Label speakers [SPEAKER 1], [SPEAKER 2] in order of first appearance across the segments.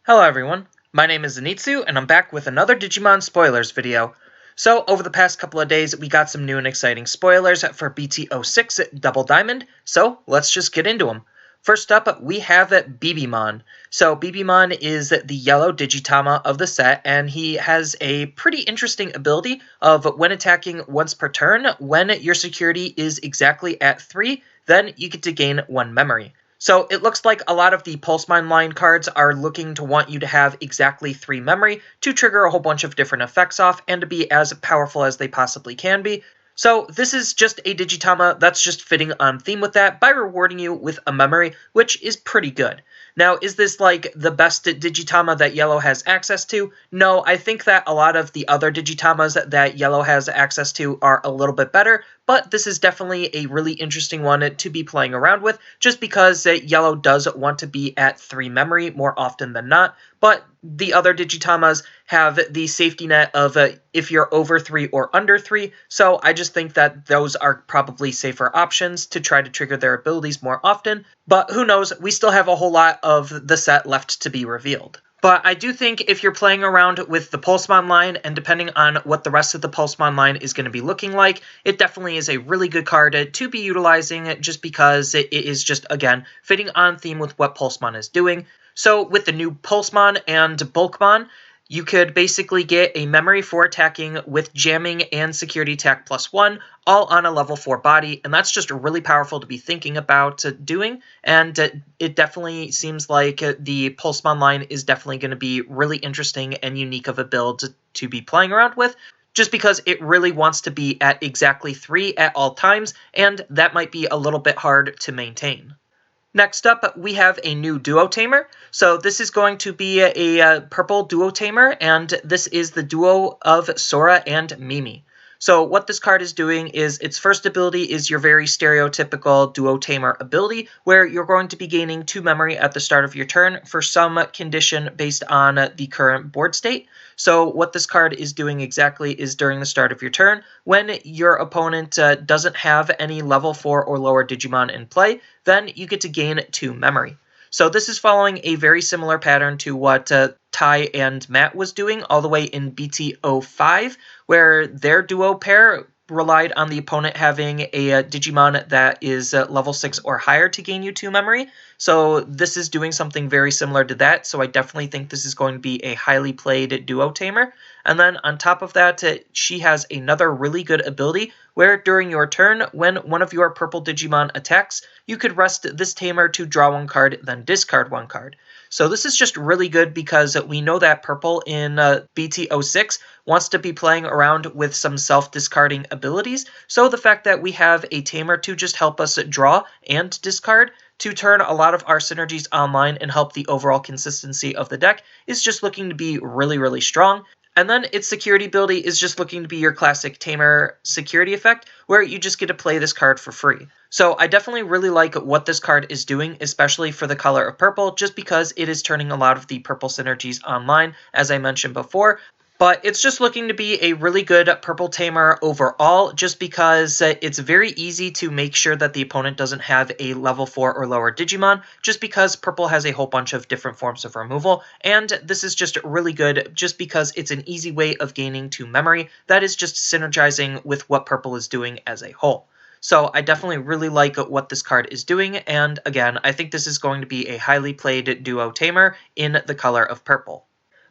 [SPEAKER 1] Hello everyone, my name is Zenitsu, and I'm back with another Digimon Spoilers video. So, over the past couple of days, we got some new and exciting spoilers for BT06 Double Diamond, so let's just get into them. First up, we have BBmon. So, BBmon is the yellow Digitama of the set, and he has a pretty interesting ability of when attacking once per turn, when your security is exactly at 3, then you get to gain 1 memory. So it looks like a lot of the pulsmon line cards are looking to want you to have exactly 3 memory to trigger a whole bunch of different effects off and to be as powerful as they possibly can be. So this is just a Digitama that's just fitting on theme with that by rewarding you with a memory, which is pretty good. Now, is this like the best Digitama that Yellow has access to? No, I think that a lot of the other Digitamas that Yellow has access to are a little bit better, but this is definitely a really interesting one to be playing around with, just because Yellow does want to be at 3 memory more often than not, but the other Digitamas have the safety net of if you're over 3 or under 3, so I just think that those are probably safer options to try to trigger their abilities more often, but who knows, we still have a whole lot of the set left to be revealed. But I do think if you're playing around with the Pulsmon line, and depending on what the rest of the Pulsmon line is going to be looking like, it definitely is a really good card to be utilizing just because it is just, again, fitting on theme with what Pulsmon is doing. So with the new Pulsmon and Bulkmon, you could basically get a memory for attacking with jamming and security attack +1, all on a level 4 body, and that's just really powerful to be thinking about doing, and it definitely seems like the Pulsmon line is definitely going to be really interesting and unique of a build to be playing around with, just because it really wants to be at exactly 3 at all times, and that might be a little bit hard to maintain. Next up, we have a new Duotamer. So this is going to be a purple Duotamer, and this is the duo of Sora and Mimi. So what this card is doing is its first ability is your very stereotypical Duotamer ability, where you're going to be gaining 2 memory at the start of your turn for some condition based on the current board state. So what this card is doing exactly is during the start of your turn, when your opponent doesn't have any level 4 or lower Digimon in play, then you get to gain 2 memory. So this is following a very similar pattern to what Ty and Matt was doing all the way in BT05, where their duo pair relied on the opponent having a Digimon that is level 6 or higher to gain you 2 memory. So this is doing something very similar to that, so I definitely think this is going to be a highly played Duotamer. And then on top of that, she has another really good ability where during your turn, when one of your purple Digimon attacks, you could rest this Tamer to draw 1 card, then discard 1 card. So this is just really good because we know that purple in BT06 wants to be playing around with some self-discarding abilities, so the fact that we have a Tamer to just help us draw and discard to turn a lot of our synergies online and help the overall consistency of the deck is just looking to be really, really strong. And then its security ability is just looking to be your classic Tamer security effect, where you just get to play this card for free. So I definitely really like what this card is doing, especially for the color of purple, just because it is turning a lot of the purple synergies online, as I mentioned before. But it's just looking to be a really good purple Tamer overall, just because it's very easy to make sure that the opponent doesn't have a level 4 or lower Digimon, just because purple has a whole bunch of different forms of removal, and this is just really good just because it's an easy way of gaining 2 memory that is just synergizing with what purple is doing as a whole. So I definitely really like what this card is doing, and again, I think this is going to be a highly played Duotamer in the color of purple.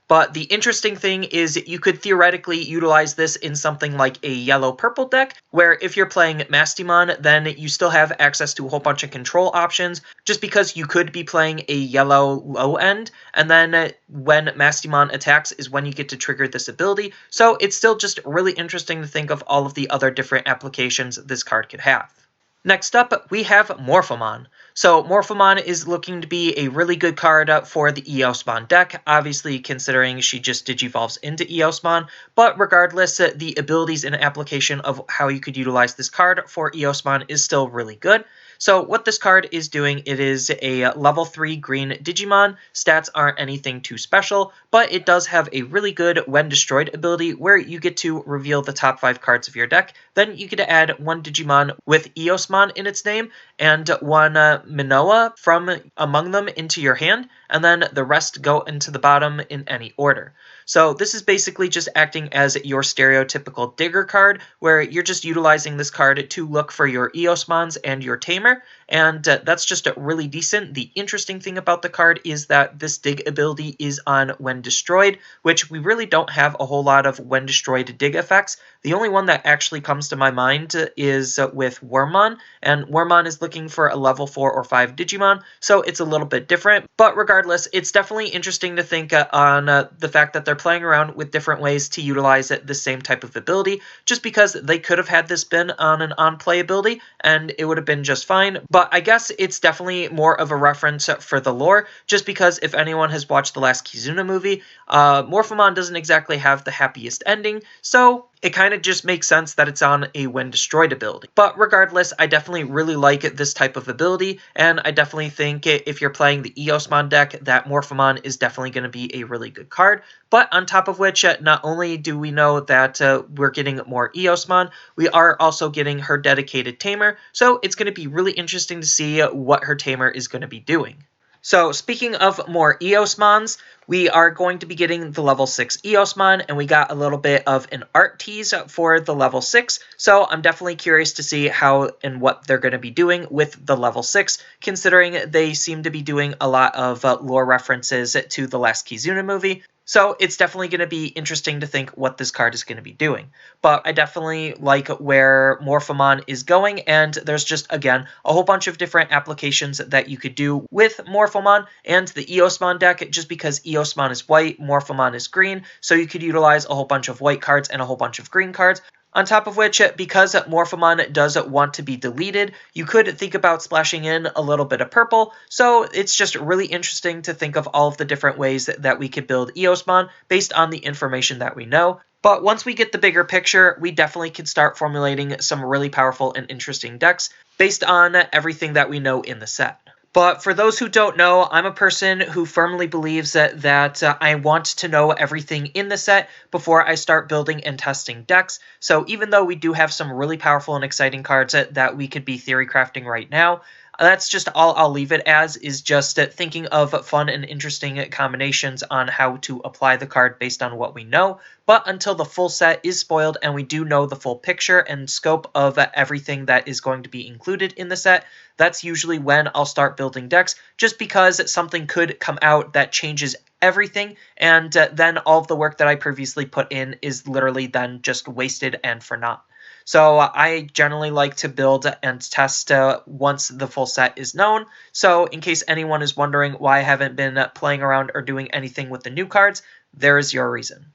[SPEAKER 1] But the interesting thing is you could theoretically utilize this in something like a yellow-purple deck, where if you're playing Mastimon, then you still have access to a whole bunch of control options, just because you could be playing a yellow low-end, and then when Mastimon attacks is when you get to trigger this ability, so it's still just really interesting to think of all of the other different applications this card could have. Next up, we have Morphomon. So Morphomon is looking to be a really good card for the Eosmon deck, obviously considering she just digivolves into Eosmon, but regardless, the abilities and application of how you could utilize this card for Eosmon is still really good. So what this card is doing, it is a level 3 green Digimon. Stats aren't anything too special, but it does have a really good when destroyed ability where you get to reveal the top 5 cards of your deck. Then you get to add 1 Digimon with Eosmon in its name and 1 Manoa from among them into your hand. and then the rest go into the bottom in any order. So this is basically just acting as your stereotypical digger card, where you're just utilizing this card to look for your Eosmons and your tamer, and that's just really decent. The interesting thing about the card is that this dig ability is on when destroyed, which we really don't have a whole lot of when destroyed dig effects. The only one that actually comes to my mind is with Wormmon, and Wormmon is looking for a level 4 or 5 Digimon, so it's a little bit different. But regardless, it's definitely interesting to think on the fact that they're playing around with different ways to utilize the same type of ability, just because they could have had this been on an on-play ability, and it would have been just fine. But I guess it's definitely more of a reference for the lore, just because if anyone has watched the last Kizuna movie, Morphomon doesn't exactly have the happiest ending, so it kind of just makes sense that it's on a when destroyed ability. But regardless, I definitely really like this type of ability, and I definitely think if you're playing the Eosmon deck, that Morphomon is definitely going to be a really good card. But on top of which, not only do we know that we're getting more Eosmon, we are also getting her dedicated tamer, so it's going to be really interesting to see what her tamer is going to be doing. So speaking of more Eosmons, we are going to be getting the level 6 Eosmon, and we got a little bit of an art tease for the level 6, so I'm definitely curious to see how and what they're going to be doing with the level 6, considering they seem to be doing a lot of lore references to the last Kizuna movie. So it's definitely going to be interesting to think what this card is going to be doing. But I definitely like where Morphomon is going, and there's just, again, a whole bunch of different applications that you could do with Morphomon and the Eosmon deck, just because Eosmon is white, Morphomon is green, so you could utilize a whole bunch of white cards and a whole bunch of green cards. On top of which, because Morphomon does want to be deleted, you could think about splashing in a little bit of purple, so it's just really interesting to think of all of the different ways that we could build Eosmon based on the information that we know. But once we get the bigger picture, we definitely can start formulating some really powerful and interesting decks based on everything that we know in the set. But for those who don't know, I'm a person who firmly believes that I want to know everything in the set before I start building and testing decks. So even though we do have some really powerful and exciting cards that we could be theory crafting right now, that's just all I'll leave it as, is just thinking of fun and interesting combinations on how to apply the card based on what we know. But until the full set is spoiled and we do know the full picture and scope of everything that is going to be included in the set, that's usually when I'll start building decks, just because something could come out that changes everything, and then all of the work that I previously put in is literally then just wasted and for naught. So I generally like to build and test once the full set is known. So in case anyone is wondering why I haven't been playing around or doing anything with the new cards, there is your reason.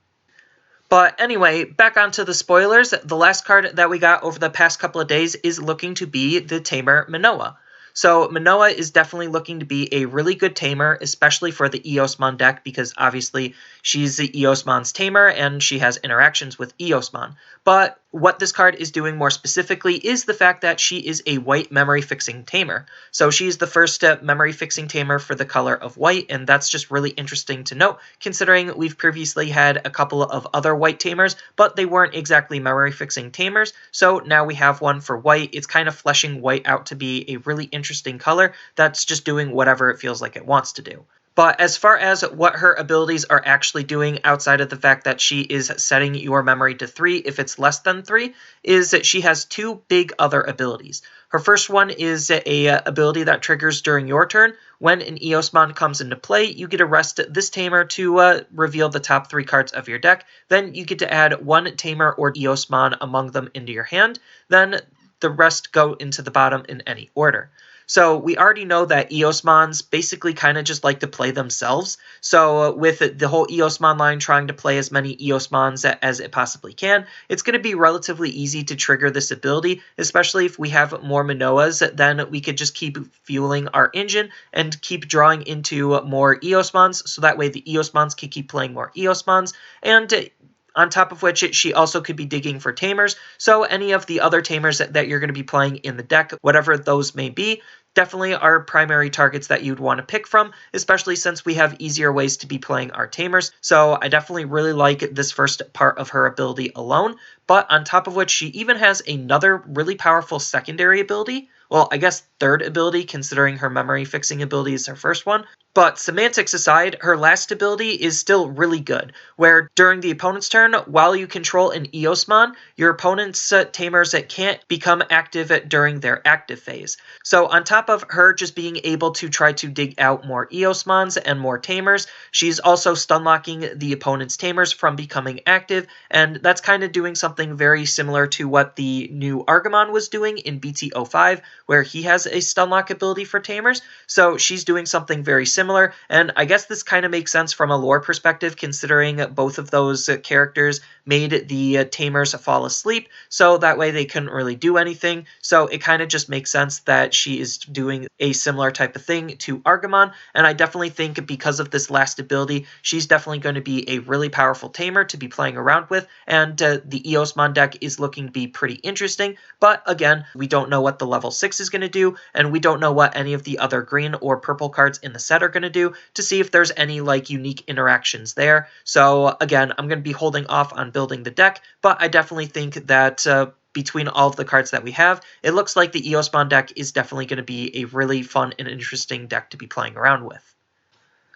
[SPEAKER 1] But anyway, back onto the spoilers. The last card that we got over the past couple of days is looking to be the tamer Manoa. So Manoa is definitely looking to be a really good tamer, especially for the Eosmon deck, because obviously she's the Eosmon's tamer and she has interactions with Eosmon. But what this card is doing more specifically is the fact that she is a white memory fixing tamer. So she's the first memory fixing tamer for the color of white, and that's just really interesting to note, considering we've previously had a couple of other white tamers, but they weren't exactly memory fixing tamers. So now we have one for white. It's kind of fleshing white out to be a really interesting color that's just doing whatever it feels like it wants to do. But as far as what her abilities are actually doing, outside of the fact that she is setting your memory to 3 if it's less than 3, is that she has 2 big other abilities. Her first one is a ability that triggers during your turn. When an Eosmon comes into play, you get to rest this tamer to reveal the top 3 cards of your deck. Then you get to add 1 tamer or Eosmon among them into your hand. Then the rest go into the bottom in any order. So we already know that Eosmons basically kind of just like to play themselves. So with the whole Eosmon line trying to play as many Eosmons as it possibly can, it's going to be relatively easy to trigger this ability, especially if we have more Manoas. Then we could just keep fueling our engine and keep drawing into more Eosmons, so that way the Eosmons can keep playing more Eosmons. And on top of which, she also could be digging for tamers, so any of the other tamers that you're going to be playing in the deck, whatever those may be, definitely are primary targets that you'd want to pick from, especially since we have easier ways to be playing our tamers. So I definitely really like this first part of her ability alone, but on top of which, she even has another really powerful secondary ability. Well, I guess third ability, considering her memory fixing ability is her first one. But semantics aside, her last ability is still really good, where during the opponent's turn, while you control an Eosmon, your opponent's tamers can't become active during their active phase. So on top of her just being able to try to dig out more Eosmons and more tamers, she's also stunlocking the opponent's tamers from becoming active, and that's kind of doing something very similar to what the new Argomon was doing in BT05, where he has a stunlock ability for tamers. So she's doing something very similar, and I guess this kind of makes sense from a lore perspective, considering both of those characters made the tamers fall asleep, so that way they couldn't really do anything. So it kind of just makes sense that she is doing a similar type of thing to Argomon, and I definitely think because of this last ability, she's definitely going to be a really powerful tamer to be playing around with, and the Eosmon deck is looking to be pretty interesting. But again, we don't know what the level 6 is going to do, and we don't know what any of the other green or purple cards in the set are going to do to see if there's any like unique interactions there. So again, I'm going to be holding off on building the deck, but I definitely think that between all of the cards that we have, it looks like the Eosmon deck is definitely going to be a really fun and interesting deck to be playing around with.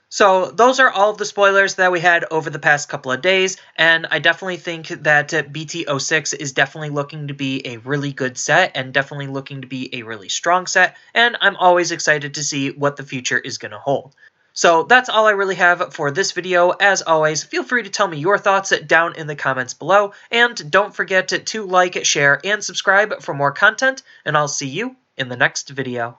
[SPEAKER 1] So those are all of the spoilers that we had over the past couple of days, and I definitely think that BT06 is definitely looking to be a really good set and definitely looking to be a really strong set, and I'm always excited to see what the future is going to hold. So that's all I really have for this video. As always, feel free to tell me your thoughts down in the comments below, and don't forget to like, share, and subscribe for more content, and I'll see you in the next video.